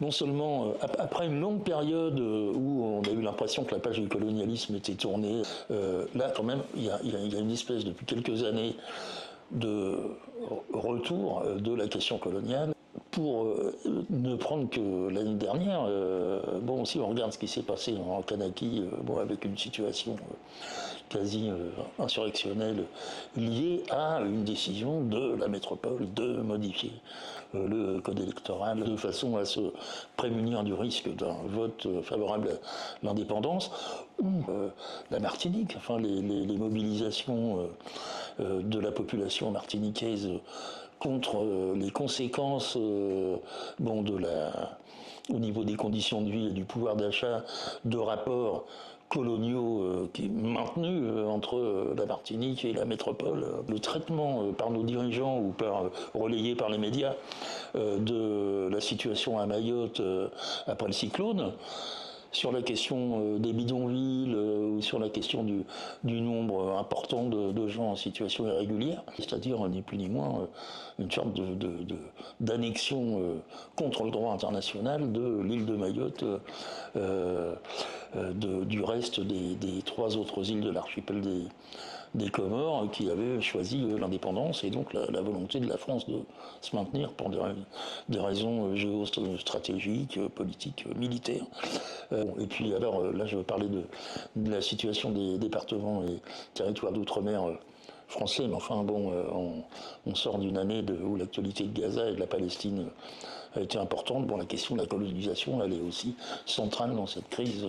non seulement après une longue période où on a eu l'impression que la page du colonialisme était tournée, là quand même il y a une espèce depuis quelques années de retour de la question coloniale. Pour ne prendre que l'année dernière, bon, si on regarde ce qui s'est passé en Kanaki, bon, avec une situation quasi insurrectionnelle liée à une décision de la métropole de modifier le code électoral de façon à se prémunir du risque d'un vote favorable à l'indépendance, ou la Martinique, enfin les mobilisations de la population martiniquaise contre les conséquences bon, au niveau des conditions de vie et du pouvoir d'achat de rapports coloniaux qui est maintenu entre la Martinique et la métropole. Le traitement par nos dirigeants ou relayé par les médias de la situation à Mayotte après le cyclone, sur la question des bidonvilles ou sur la question du nombre important de gens en situation irrégulière, c'est-à-dire ni plus ni moins une sorte d'annexion contre le droit international de l'île de Mayotte du reste des trois autres îles de l'archipel des Comores qui avaient choisi l'indépendance et donc la volonté de la France de se maintenir pour des raisons géostratégiques, politiques, militaires. Et puis alors là je veux parler de la situation des départements et territoires d'outre-mer français, mais enfin bon, on sort d'une année où l'actualité de Gaza et de la Palestine a été importante. Bon, la question de la colonisation, elle est aussi centrale dans cette crise.